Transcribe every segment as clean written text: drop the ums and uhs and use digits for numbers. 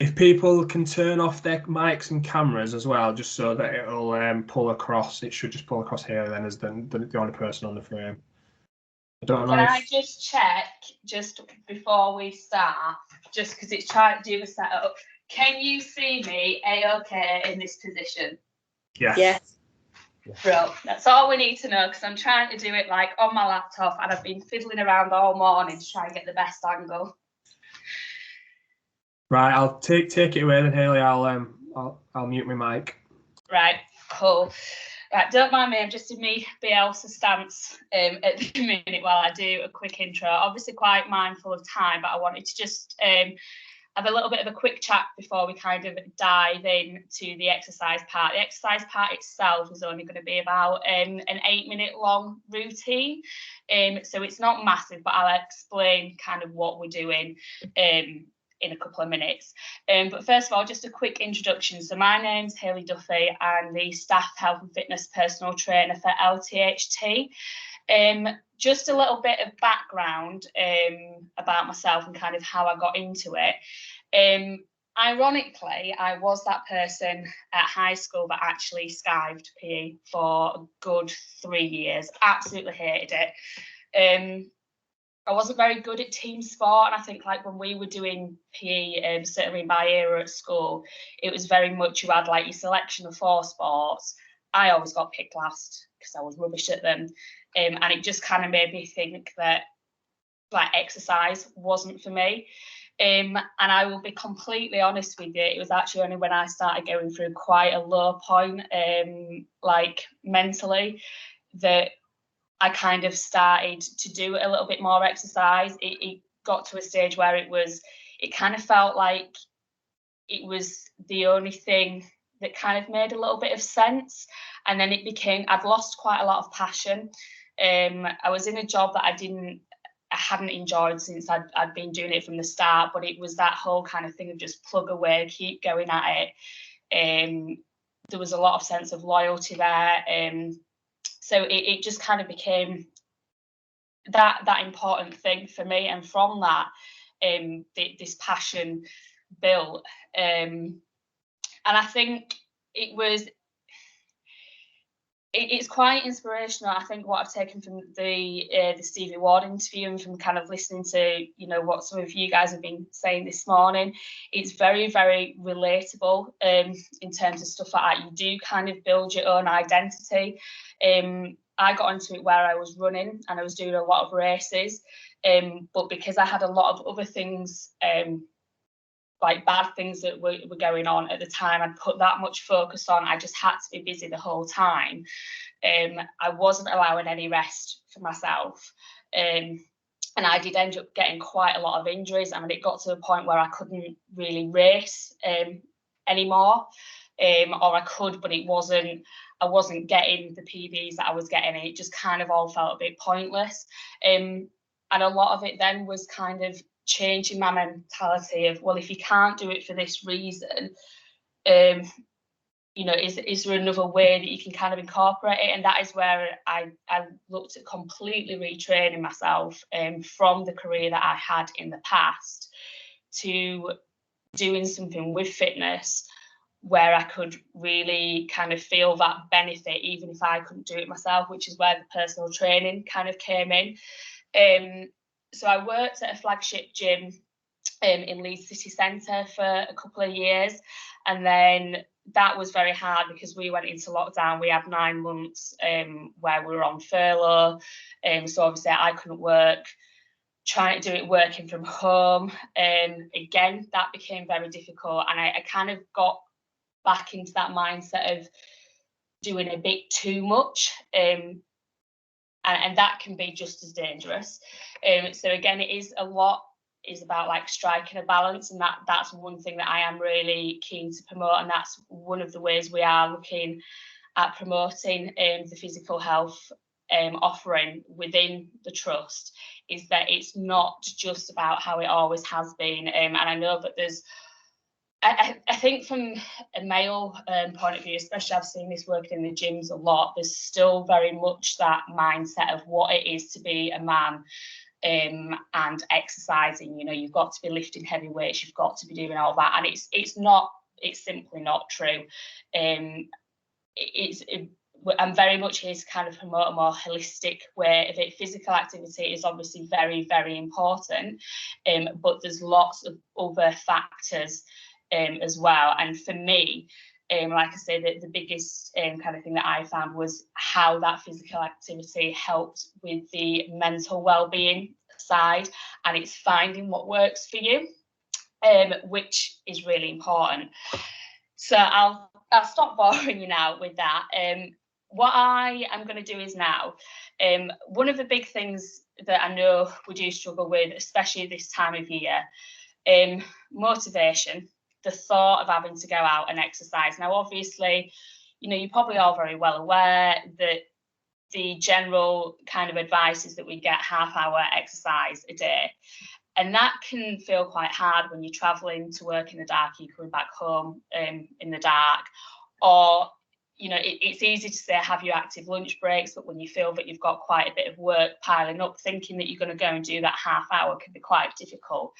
If people can turn off their mics and cameras as well, just so that it'll pull across, it should just pull across here then as the only person on the frame. I don't know. Can I just check just before we start, just because it's trying to do the setup? Can you see me a-okay in this position? Yes. Yes. Bro, that's all we need to know, because I'm trying to do it like on my laptop and I've been fiddling around all morning to try and get the best angle. Right, I'll take it away then, Hayley. I'll mute my mic. Right, cool. Right, don't mind me, I'm just in me Bielsa stance at the minute while I do a quick intro. Obviously quite mindful of time, but I wanted to just have a little bit of a quick chat before we kind of dive into the exercise part. The exercise part itself is only going to be about an 8-minute long routine. So it's not massive, but I'll explain kind of what we're doing in a couple of minutes. But first of all, just a quick introduction. So my name's Hayley Duffy. I'm the staff health and fitness personal trainer for LTHT. Just a little bit of background about myself and kind of how I got into it. Ironically, I was that person at high school that actually skived PE for a good 3 years. Absolutely hated it. I wasn't very good at team sport, and I think like when we were doing PE, certainly in my era at school, it was very much you had like your selection of 4 sports. I always got picked last because I was rubbish at them, and it just kind of made me think that like exercise wasn't for me. And I will be completely honest with you, it was actually only when I started going through quite a low point, like mentally, that I kind of started to do a little bit more exercise. It got to a stage where it kind of felt like it was the only thing that kind of made a little bit of sense. And then it became, I'd lost quite a lot of passion. I was in a job that I hadn't enjoyed since I'd been doing it from the start, but it was that whole kind of thing of just plug away, keep going at it. There was a lot of sense of loyalty there. So it just kind of became that important thing for me. And from that, this passion built. And I think it's quite inspirational. I think what I've taken from the Stevie Ward interview and from kind of listening to, you know, what some of you guys have been saying this morning, it's very, very relatable in terms of stuff like that. You do kind of build your own identity. I got into it where I was running and I was doing a lot of races, but because I had a lot of other things, like bad things that were going on at the time, I'd put that much focus on. I just had to be busy the whole time. I wasn't allowing any rest for myself. And I did end up getting quite a lot of injuries. I mean, it got to a point where I couldn't really race anymore, or I could, but I wasn't getting the PBs that I was getting. It just kind of all felt a bit pointless. And a lot of it then was kind of changing my mentality of, well, if you can't do it for this reason, you know, is there another way that you can kind of incorporate it? And that is where I looked at completely retraining myself from the career that I had in the past to doing something with fitness where I could really kind of feel that benefit, even if I couldn't do it myself, which is where the personal training kind of came in. So I worked at a flagship gym in Leeds City Centre for a couple of years, and then that was very hard because we went into lockdown. We had 9 months where we were on furlough, so obviously I couldn't work. Trying to do it working from home, again, that became very difficult, and I kind of got back into that mindset of doing a bit too much. And that can be just as dangerous. So again, it is about like striking a balance, and that's one thing that I am really keen to promote, and that's one of the ways we are looking at promoting the physical health offering within the trust, is that it's not just about how it always has been. And I know that there's, I think from a male point of view, especially I've seen this working in the gyms a lot, there's still very much that mindset of what it is to be a man. and exercising. You know, you've got to be lifting heavy weights, you've got to be doing all that, and it's simply not true. I'm very much here to kind of promote a more holistic way of it. Physical activity is obviously very, very important, but there's lots of other factors as well. And for me, like I say, the biggest kind of thing that I found was how that physical activity helped with the mental well-being side, and it's finding what works for you, which is really important. So I'll stop boring you now with that. What I am going to do is now, one of the big things that I know we do struggle with, especially this time of year, motivation, the thought of having to go out and exercise. Now, obviously, you know, you're probably all very well aware that the general kind of advice is that we get half-hour exercise a day. And that can feel quite hard when you're traveling to work in the dark, you're coming back home in the dark, or, you know, it's easy to say have your active lunch breaks, but when you feel that you've got quite a bit of work piling up, thinking that you're going to go and do that half hour can be quite difficult.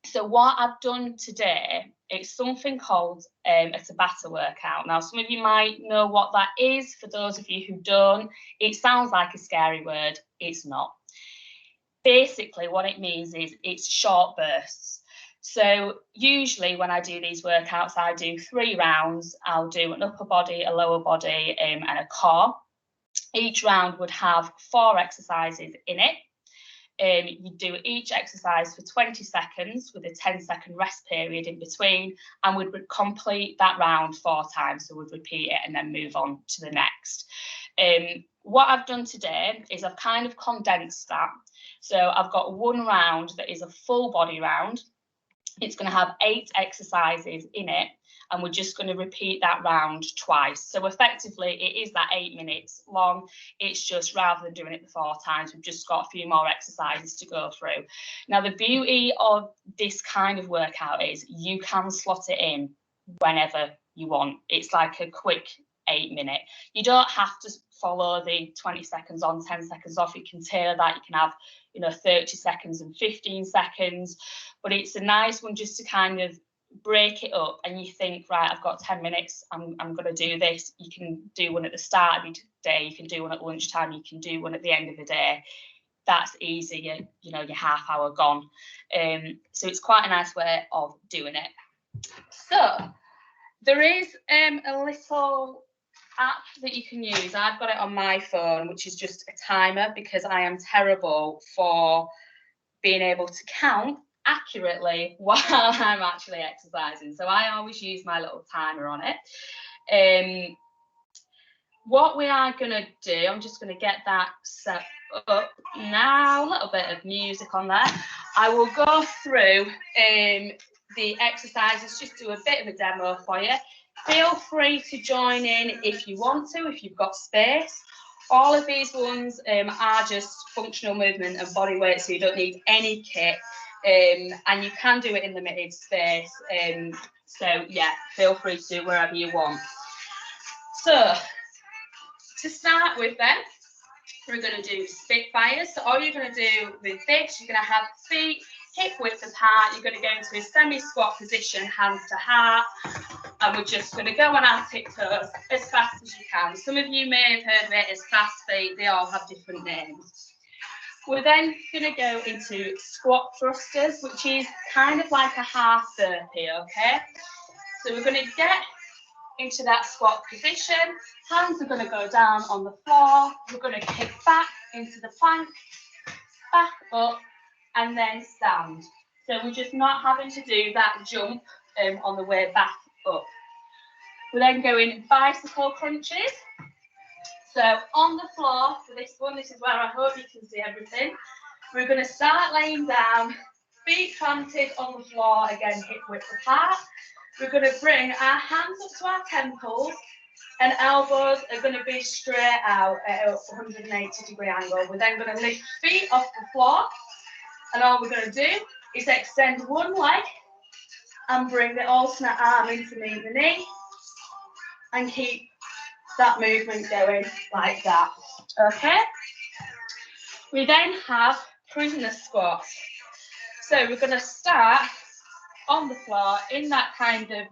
So what I've done today, it's something called a Tabata workout. Now, some of you might know what that is. For those of you who don't, it sounds like a scary word. It's not. Basically, what it means is it's short bursts. So usually when I do these workouts, I do 3 rounds. I'll do an upper body, a lower body, and a core. Each round would have 4 exercises in it. You do each exercise for 20 seconds with a 10-second rest period in between, and we would complete that round 4 times. So we'd repeat it and then move on to the next. What I've done today is I've kind of condensed that. So I've got 1 round that is a full body round. It's going to have 8 exercises in it, and we're just going to repeat that round twice. So effectively, it is that 8 minutes long. It's just, rather than doing it the 4 times, we've just got a few more exercises to go through. Now, the beauty of this kind of workout is you can slot it in whenever you want. It's like a quick 8 minute. You don't have to follow the 20 seconds on, 10 seconds off. You can tailor that. You can have, you know, 30 seconds and 15 seconds, but it's a nice one just to kind of break it up, and you think, right, I've got 10 minutes, I'm going to do this. You can do one at the start of your day, you can do one at lunchtime, you can do one at the end of the day. That's easy. You know, your half hour gone. So it's quite a nice way of doing it. So there is a little app that you can use. I've got it on my phone, which is just a timer, because I am terrible for being able to count accurately while I'm actually exercising. So I always use my little timer on it. What we are going to do, I'm just going to get that set up now. A little bit of music on there. I will go through the exercises, just do a bit of a demo for you. Feel free to join in if you want to, if you've got space. All of these ones are just functional movement and body weight, so you don't need any kit. And you can do it in limited space. So yeah, feel free to do it wherever you want. So to start with then, we're going to do Spitfires. So all you're going to do with this, you're going to have feet hip width apart. You're going to go into a semi-squat position, hands to heart. And we're just going to go on our tiptoes as fast as you can. Some of you may have heard of it as fast feet. They all have different names. We're then going to go into squat thrusters, which is kind of like a half burpee, okay? So we're going to get into that squat position. Hands are going to go down on the floor. We're going to kick back into the plank, back up, and then stand. So we're just not having to do that jump on the way back up. We're then going bicycle crunches. So on the floor for this one, this is where I hope you can see everything. We're going to start laying down, feet planted on the floor, again hip width apart. We're going to bring our hands up to our temples, and elbows are going to be straight out at a 180-degree angle. We're then going to lift feet off the floor, and all we're going to do is extend one leg and bring the alternate arm in to meet the knee, and keep that movement going like that. Okay? We then have prisoner squats. So we're going to start on the floor in that kind of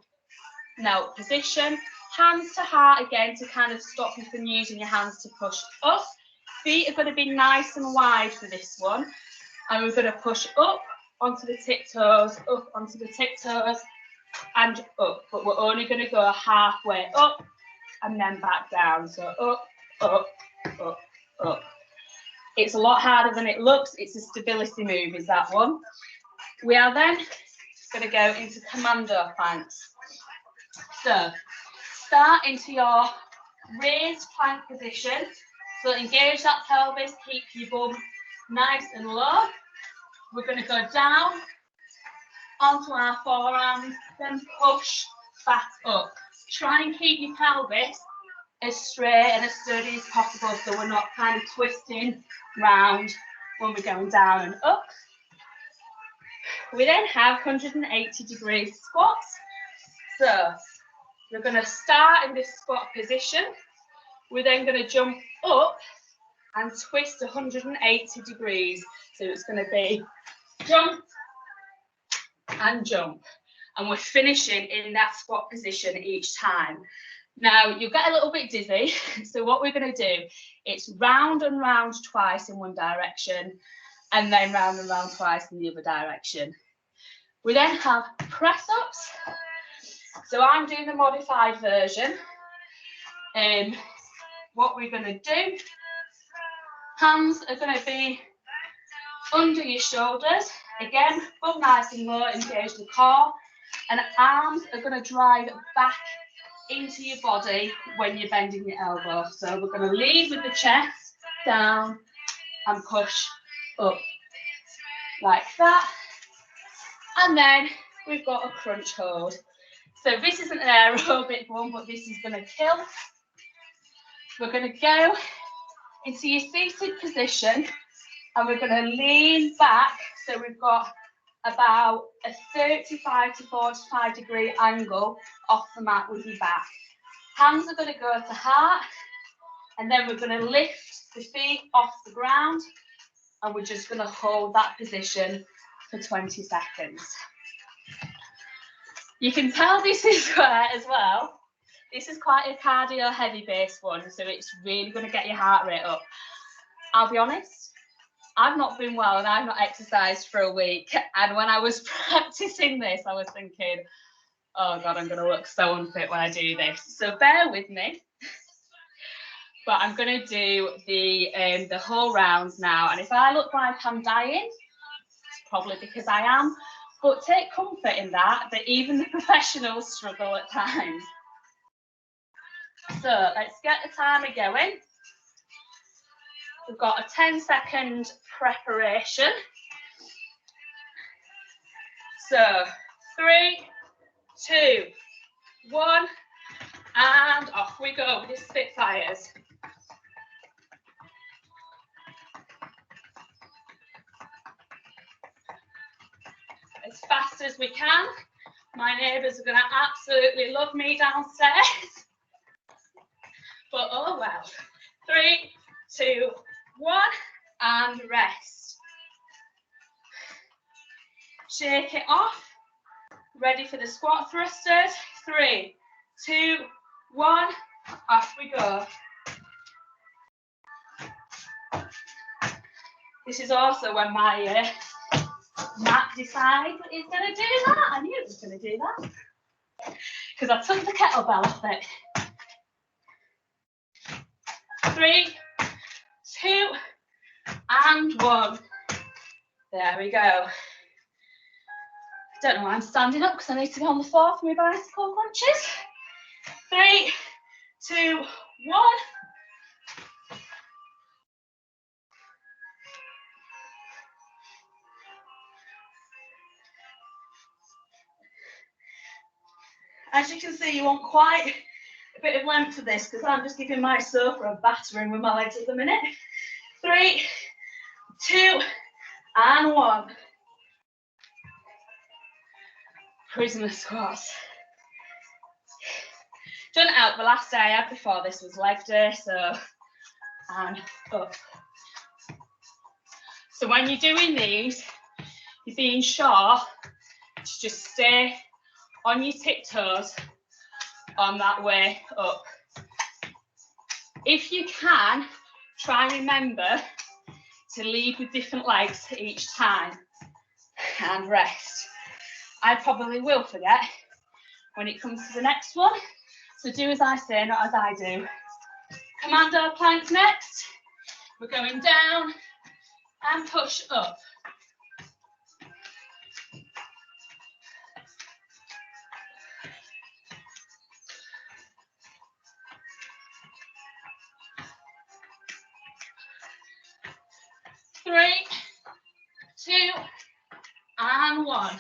knelt position, hands to heart again to kind of stop you from using your hands to push up. Feet are going to be nice and wide for this one, and we're going to push up onto the tiptoes, up onto the tiptoes, and up, but we're only going to go halfway up and then back down. So up, up, up, up. It's a lot harder than it looks. It's a stability move, is that one. We are then going to go into commando planks. So start into your raised plank position. So engage that pelvis, keep your bum nice and low. We're going to go down onto our forearms, then push back up. Try and keep your pelvis as straight and as sturdy as possible so we're not kind of twisting round when we're going down and up. We then have 180-degree squats. So we're going to start in this squat position. We're then going to jump up and twist 180 degrees. So it's going to be jump and jump. And we're finishing in that squat position each time. Now, you'll get a little bit dizzy. So what we're going to do, it's round and round twice in one direction, and then round and round twice in the other direction. We then have press-ups. So I'm doing the modified version. What we're going to do, hands are going to be under your shoulders. Again, bum nice and low, engage the core. And arms are going to drive back into your body when you're bending your elbow. So we're going to lead with the chest, down, and push up, like that. And then we've got a crunch hold. So this isn't an aerobic one, but this is going to kill. We're going to go into your seated position, and we're going to lean back. So we've got about a 35 to 45 degree angle off the mat with your back. Hands are going to go to heart, and then we're going to lift the feet off the ground, and we're just going to hold that position for 20 seconds. You can tell this is where as well, this is quite a cardio heavy based one, so it's really going to get your heart rate up. I'll be honest, I've not been well and I've not exercised for a week, and when I was practicing this I was thinking, oh god, I'm going to look so unfit when I do this, so bear with me. But I'm going to do the whole rounds now, and if I look like I'm dying, it's probably because I am, but take comfort in that even the professionals struggle at times. So let's get the timer going. We've got a 10-second preparation. So 3, 2, 1, and off we go with the Spitfires. As fast as we can. My neighbours are going to absolutely love me downstairs. But oh well. 3, 2, 1, and rest. Shake it off. Ready for the squat thrusters. 3, 2, 1, off we go. This is also when my mat decides that it's going to do that. I knew it was going to do that because I took the kettlebell off it. 3, 2, and 1. There we go. Don't know why I'm standing up because I need to be on the floor for my bicycle crunches. 3, 2, 1. As you can see, you want quite a bit of length to this because I'm just giving my sofa a battering with my legs at the minute. 3, 2, and 1. Prisoner squats. Done it out the last day I had before this was leg day, so and up. So when you're doing these, you're being sure to just stay on your tiptoes on that way up. If you can, try and remember to lead with different legs each time and rest. I probably will forget when it comes to the next one. So do as I say, not as I do. Commando plank next. We're going down and push up. Three, two, and one.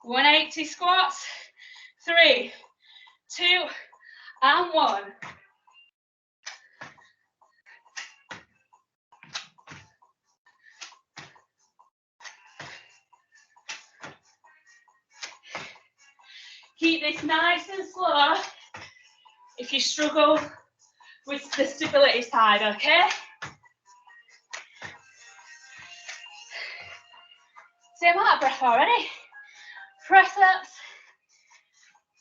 $180 squats. 3, 2, and 1. Keep this nice and slow if you struggle with the stability side, okay? See, I'm out of breath already. Press ups.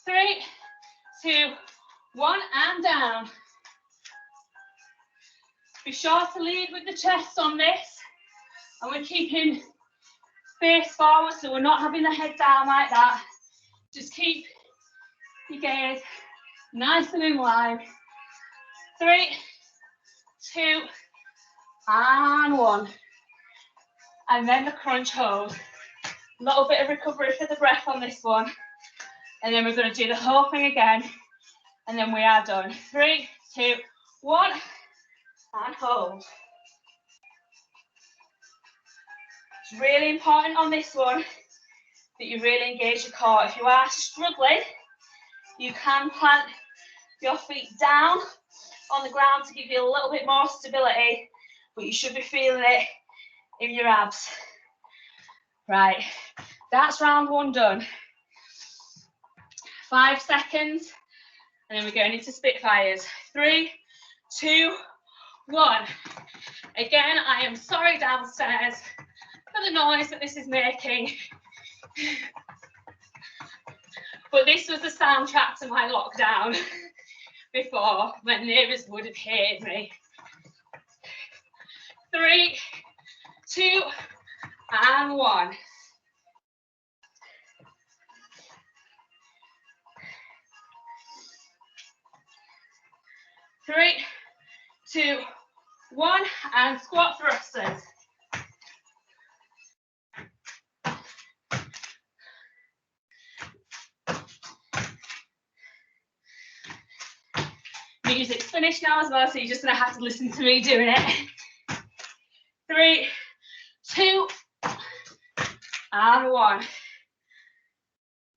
3, 2, 1, and down. Be sure to lead with the chest on this, and we're keeping face forward, so we're not having the head down like that. Just keep your gaze nice and in line. 3, 2, and 1. And then the crunch hold. A little bit of recovery for the breath on this one. And then we're going to do the whole thing again. And then we are done. 3, 2, 1. And hold. It's really important on this one that you really engage your core. If you are struggling, you can plant your feet down on the ground to give you a little bit more stability, but you should be feeling it in your abs. Right, that's round 1 done. 5 seconds, and then we're going into Spitfires. 3, 2, 1. Again, I am sorry downstairs for the noise that this is making. But this was the soundtrack to my lockdown before, when neighbours would have hated me. 3, 2, and 1. Three, 2, 1, and squat thrusters. Music's finished now as well, so you're just going to have to listen to me doing it. 3, 2, and 1.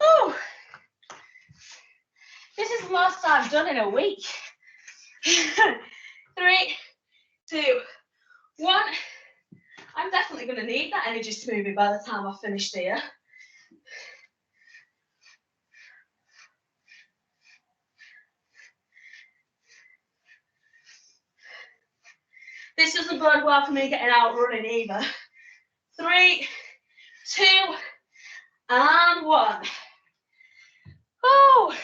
Woo! This is the most I've done in a week. 3, 2, 1. I'm definitely going to need that energy smoothie by the time I've finished here. This doesn't bode well for me getting out running either. 3, 2, and 1. Oh,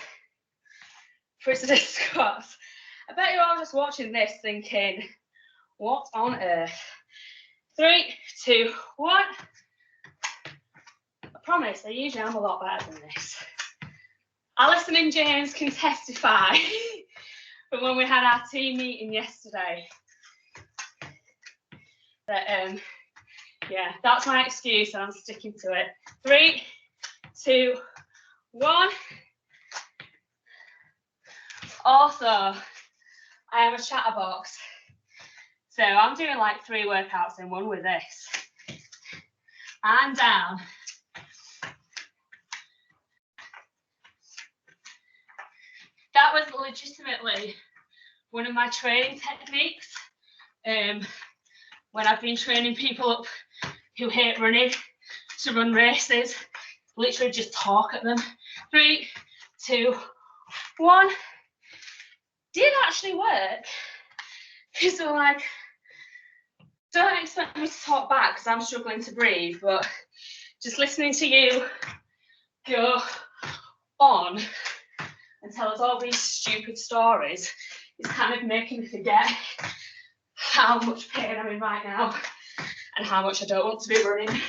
prisoner squats. I bet you're all just watching this thinking, what on earth? 3, 2, 1. I promise, I usually am a lot better than this. Alison and James can testify from when we had our team meeting yesterday. That, yeah, that's my excuse and I'm sticking to it. 3, 2, 1. Also, I am a chatterbox. So I'm doing like 3 workouts in one with this. And down. That was legitimately one of my training techniques. When I've been training people up who hate running to run races, literally just talk at them. 3, 2, 1. did actually work. Because they're like, don't expect me to talk back because I'm struggling to breathe, but just listening to you go on and tell us all these stupid stories is kind of making me forget how much pain I'm in right now and how much I don't want to be running.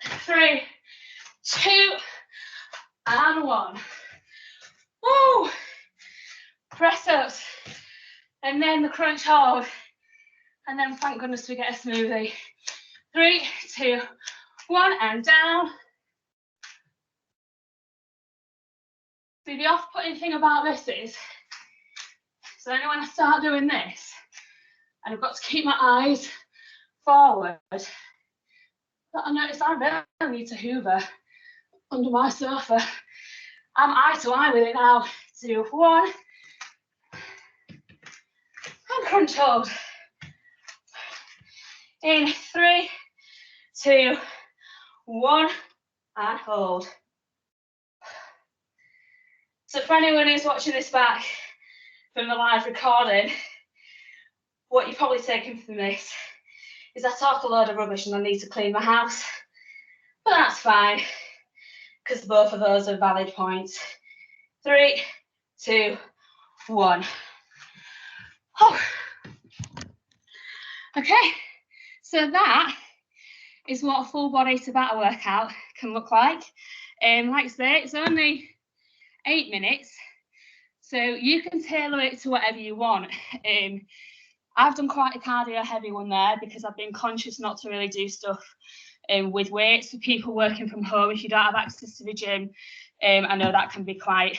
3, 2, and 1. Woo! Press ups, and then the crunch hold, and then thank goodness we get a smoothie. 3, 2, 1, and down. See, the off-putting thing about this is, so only when I start doing this, and I've got to keep my eyes forward, that I notice I really need to hoover under my sofa. I'm eye to eye with it now. 2, 1, and crunch hold. In 3, 2, 1, and hold. So for anyone who's watching this back from the live recording, what you're probably taking from this is I talk a load of rubbish and I need to clean my house. But that's fine, because both of those are valid points. 3, 2, 1. Oh. Okay, so that is what a full body Tabata workout can look like. Like I say, it's only 8 minutes, so you can tailor it to whatever you want. I've done quite a cardio heavy one there because I've been conscious not to really do stuff with weights. For people working from home, if you don't have access to the gym, I know that can be quite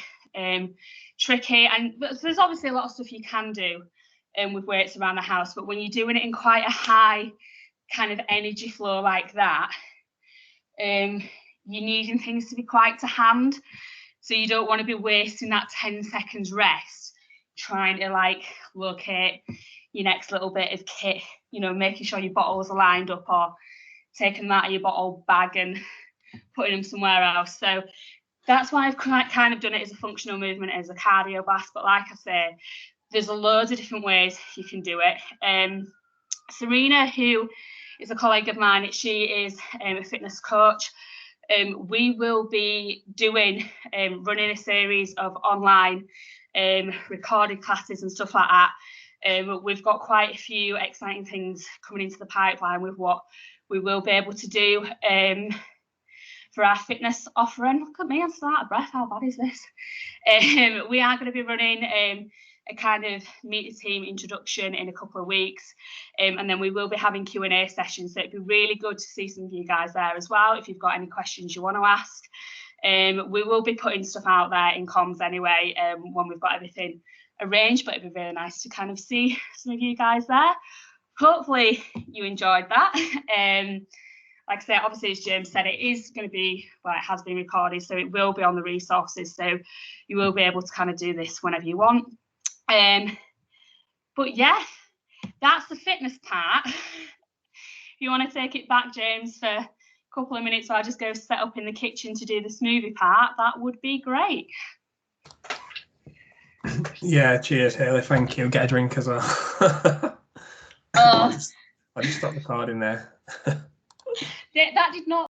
tricky, but there's obviously a lot of stuff you can do with weights around the house, but when you're doing it in quite a high kind of energy flow like that, you're needing things to be quite to hand, so you don't want to be wasting that 10 seconds rest trying to like locate your next little bit of kit, you know, making sure your bottles are lined up or taking them out of your bottle bag and putting them somewhere else. So that's why I've kind of done it as a functional movement, as a cardio blast. But like I say, there's a loads of different ways you can do it. Serena, who is a colleague of mine, she is a fitness coach. We will be doing running a series of online recorded classes and stuff like that. We've got quite a few exciting things coming into the pipeline with what we will be able to do for our fitness offering. Look at me, I'm still out of breath. How bad is this? We are going to be running a kind of meet the team introduction in a couple of weeks, and then we will be having Q&A sessions, so it'd be really good to see some of you guys there as well if you've got any questions you want to ask. We will be putting stuff out there in comms anyway when we've got everything arranged, but it'd be really nice to kind of see some of you guys there. Hopefully you enjoyed that. Like I said, obviously, as James said, it is going to be, well, it has been recorded, so it will be on the resources, so you will be able to kind of do this whenever you want. But yeah, that's the fitness part. If you want to take it back, James, for a couple of minutes while I just go set up in the kitchen to do the smoothie part, that would be great. Yeah, cheers, Hayley. Thank you. Get a drink as well. I just stopped recording there. That did not